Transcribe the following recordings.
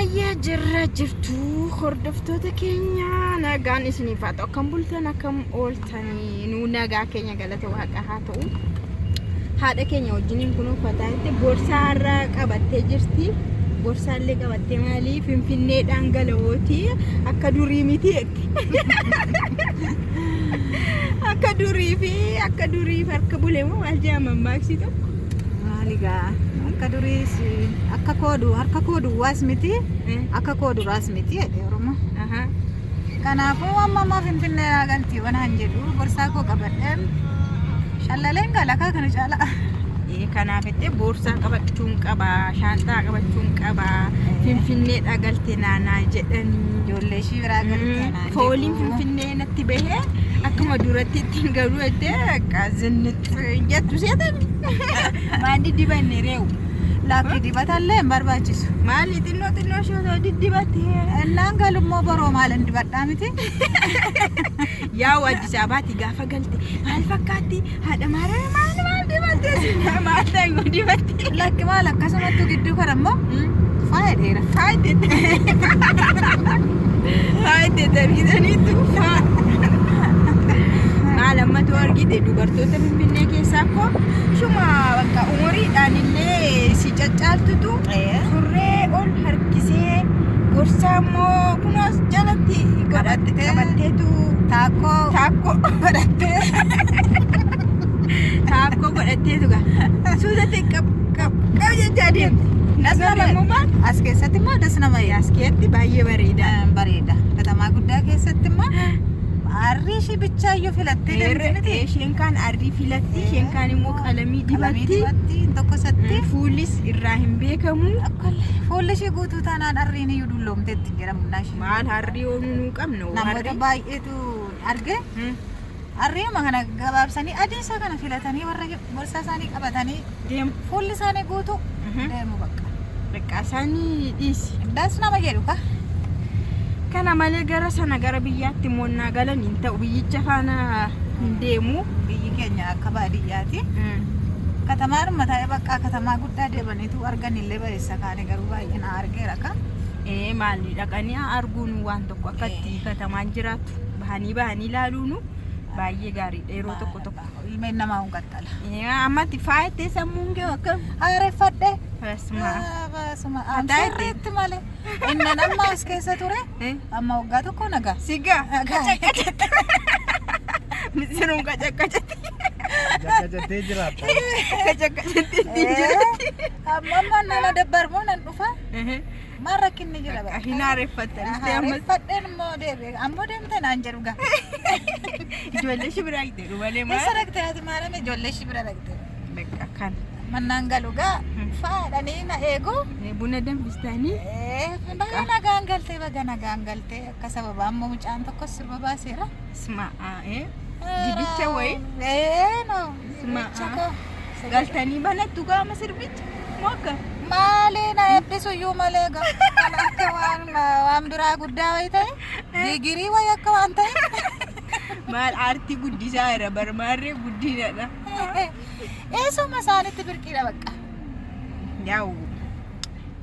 Fayyaa jirra jirtu hordoftoota keenya nagaan isiniif haa ta'u akkam bultan akkam ooltanii nu nagaa keenya galata waaqa haa ta'u haadha keenya wajjiniin kun uffataatti boorsaarra qabattee jirti boorsaallee qabattee maali finfinneedhaan galawooti akka durii miti akka durii harka buleemo maal jedhama maaksii tokko maaligaa akka durii akka koodu waas miti akka koodu raas miti Oromoo. Kanaafuu amma finfinnee galtii waan jedhu boorsaa koo qabadheen shallaleen galakaa kana caala. Kanaaf itti boorsaa qabachuun qaba shaantaa qabachuun qaba finfinneedhaa galtee naanaa jedhanii ijoollee ishii biraa galtee naannoo fooliin finfinnee natti bahee akkuma duratti ittiin galuu eddee akka zinnitti jettu seetan maali dibanne reewu. Laakki dibatallee hin barbaachisu. Maali xinnoo shoo dibattee ennaan galummoo boroo maal hin dibadhaa miti? Yaa Addis Ababaatti gaafa galte maal fakkaatti haadha maaree maal dibattee sinna maal ta'u dibattee lakki maal akkasumatti gidduu kana immoo faayideera. Faayideera argitaniitu maal ammatu argite dubartoota finfinnee keessaa koo shuma bakka umuriidhaan illee si caccaaltutu surree ol harkisee gorsaa immoo kunoos jalatti godhattee qabatteetu taakkoo godhatteetu suutate qab jechaa deemte. As keessatti immoo das nama as keessatti baay'ee bareeda. Katamaa guddaa keessatti immoo arrii ishii bichaayyuu filattee dandeetti. Isheen kaan arrii filatti, isheen kaan immoo qalamii dibatti. Tokkosatti fuulis irraa hin beekamu. Fuulli ishii guutuu taanaan arriin iyyuu dulloomteetti jedhamu naashii. Maal harrii ooluu qabna? Namoota baay'eetu arge. Arriima kana gabaabsanii adeemsa kana filatanii warra boorsaa isaanii qabatanii deemu. Fuulli isaanii guutuu deemu bakka. Bakka isaanii dhiisi. Das nama jedhu ka. Kana malee gara biyyaatti moonnaa galaniin ta'u biyyicha faana hin deemu. Biyyi keenya akka baadiyyaati. Katamaan mataa bakka katamaa guddaa deemaniitu arganillee bareessa kaane garuu baay'ee na argeera ka. Maali dhaqanii arguun waan tokko akkatti katamaan jiraatu bahanii ilaaluun baay'ee gaariidha yeroo tokko. Ilmeen namaa hin qaxxala. Ammatti faayittee sammuun kee akkam haareeffadhe. Basuma. Antaarreetti malee. Inni nama as keessa ture. Amma waggaa tokko nagaa. Sigaa. Misiruun qacaqqacatti. Qacaqqattee jiraata. Qacaqqacatti jiraatti. Amma nama dabbarmoo nan dhufa. Maal rakkinni jira bakka. Hin haareeffattan. Haareeffadheen immoo deebi'e. Ammoo deemtee naan jedhu gaa. Ijoollee shibira dhaqxee malee maal? Isa dhaqxee ati maalam ijoollee shibira dhaqxee. Bakka kan. Mannaan galu gaa. Faadhanii na eegu. Buna danfistanii. Baga nagaan galtee akka sababa ammoo mucaan tokko sirba baaseera. Isma dibicha wayi. No. Galtanii banattu gaama sirbicha. Moka. Maali na eebbisu iyyuu malee gaa. Akka waan biraa guddaa wayi ta'e. Digirii wayi akka waan ta'e. Maal aartii guddisaa jira barmaarree guddinadha. Eessuma isaanitti birqiidha bakka. Yaa'u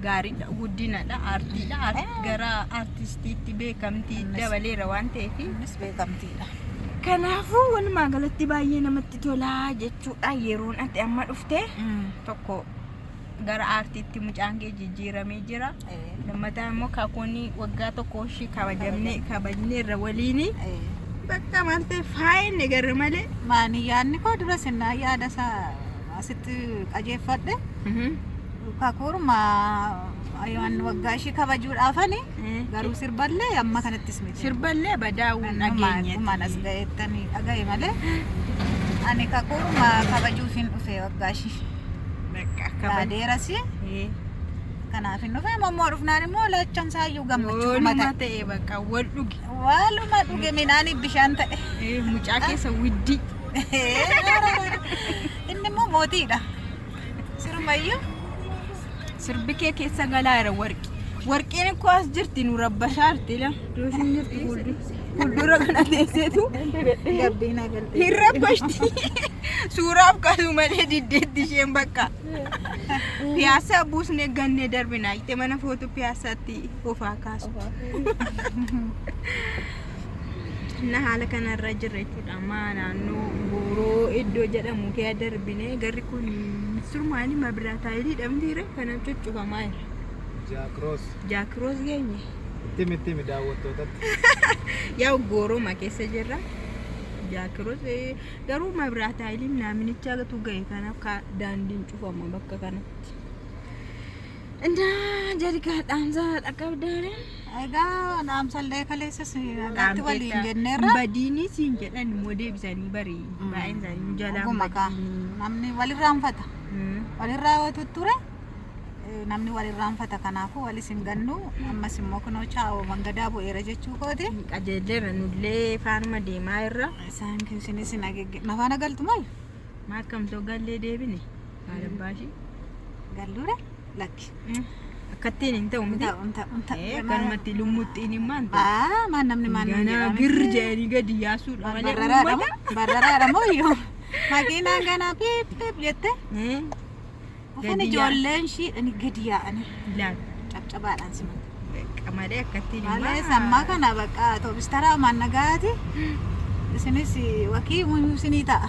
gaariidha guddinadha aartiidha gara aartistiitti beekamtii dabaleera waan ta'eef innis beekamtiidha. Kanaafuu walumaa galatti baay'ee namatti tolaa jechuudha yeroon ati amma dhufte tokko gara aartiitti mucaan kee jijjiiramee jira. Lammataan immoo kaakonni waggaa tokko ishii kabajneerra waliini. Bakka maal ta'e faayinne garuu malee. Maani yaadni koo dura sinnaa yaada isaa asitti qajeeffadhe. Kakurma ayaan waggaa ishii kabajuudhaafani garuu sirballee amma kanattis miti. Sirballee badaa'uun dhageenya. Manas ga'eettanii dhaga'e malee ani kakurma kabajuuf hin dhufe waggaa ishii. Baadeerasi. Kanaaf hin dhufe ammoo dhufnaan immoo lachan isaayyuu gammachuu Waluma ta'e bakka wal dhuge. Waluma dhuge midhaanii bishaan ta'e. Mucaa keessa widdi. Inni immoo mootiidha. Sirumayyuu. Sirbi kee keessa galaara warqi. warqeen ko as jirti nu rabbashaarti la doosin jirti fuuldura kana teesseetu Gabbiina galte. hin rabbashti suuraaf kaasuu malee diddeetti isheen bakka piyaasaa buusnee gannee darbina itti mana footoo piyaasaatti ofaa kaasu na haala kanarra jirra jechuudha amma naannoo Gooroo iddoo jedhamu kee darbinee garri kun surmaanii mabiraataayilii dhabdiire kana cuccufamaa jira jaakroos geenye Timi daawwattootatti. yaa Gooroo keessa jirra jaakroos garuu mabiraataayilii naaminicha gatu ga'e kanaaf daandiin cufama bakka kanatti indaa jarikaadhaansa dhaqqabdaareen Egaa dhaamsallee kaleessas nagaatti waliin jenneerra. Badiinii siin jedhan immoo deebisanii barii baay'een isaanii jalaan Ogummaa kaa namni walirraanfata. Walirraa ture namni walirraanfata kanaafuu walis hin gannu ammas immoo kunoo chaa'oo mangadaa bu'eera jechuu kooti. qajeelleerra nullee faanuma deemaa irra Isaan isinis nafaan agaltumaayyu maa akkamtoo gallee deebine haala baashii galluudha lakki. akkattiin hin ta'u miti kanumatti lummuttiin himmaan maan namni maan ganaa girri jedhanii gadi yaasuudha malee barraraadha moo iyyuu makiinaan ganaa piip jette afaan ijoolleen shiidhani gadi yaa'ani laal cabcabaadhaan simate qamadee akkattiin malee sammaa kana bakka toobistara mannagaati isinis wakii isinii ta'a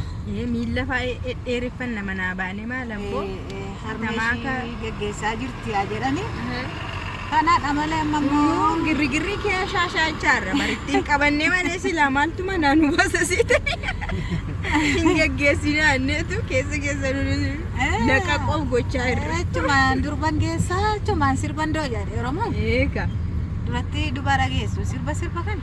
miilla fa'aa dheereffanna manaa baane maalammoo harmeeshii geggeessaa jirti yaa jedhani kanaadha malee ammoo girri kee shaashaachaarra barittiin qabannee malee silaa maaltu manaa nu basasiite hin geggeessinaa anneetu keessa laqa qof gochaa irra achumaan durban geessaa achumaan sirban doo jedhe Oromoon eega duratti dubara geessu sirba kan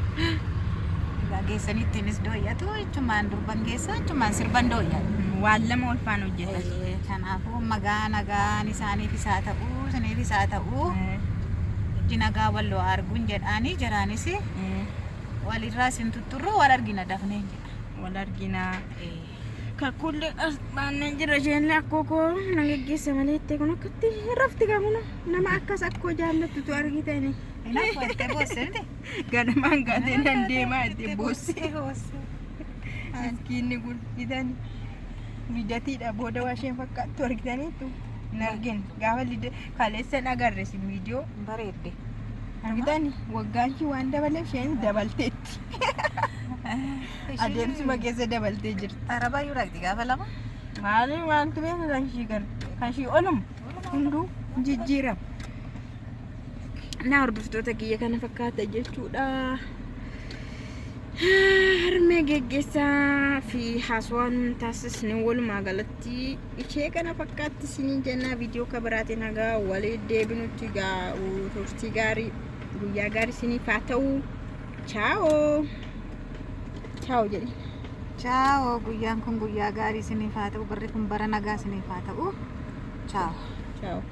geessanittiinis dooyyatu achumaan durban geessaa achumaan sirban dooyyatu waan lama olfaan hojjetan kanaafuu nagaan isaaniif isaa ta'uu isiniif isaa ta'uu nagaa walloo arguun jedhaanii jiraanis walirraa isin tutturroo wal argina dafneen jedha wal argina kakullee baannee jira isheen akkoo na geggeessa malee itti kun akkatti rafti qabuna nama akkas akkoo jaallattutu argitani inaaffatte boossente ganamaan gaatee nan deemaa itti boossee miskiinni kun bitani mijatiidha booda waa isheen fakkaattu argitaniitu hin argin gaafa kaleessan agarre si viidiyoo bareedde argitani waggaanshi waan dabaleef isheen dabalteetti adeemsuma keessa dabaltee jirti arabayyuu dhaqxi gaafa lama maali waantu beena kan ishii olum hunduu jijjiirama na hordoftoota kiyya kana fakkaata jechuudha harmee geggeessaa fi haasawaan taasisne walumaa galatti ishee kana fakkaatti isinii jennaa viidiyoo kabiraatiin hagaa walii deebinutti turtii gaarii guyyaa gaarii isiniif haa ta'u chaa'oo jedhi chaa'oo guyyaan kun guyyaa gaarii isiniif haa ta'u barri kun bara nagaa isiniif haa ta'u chaa'oo.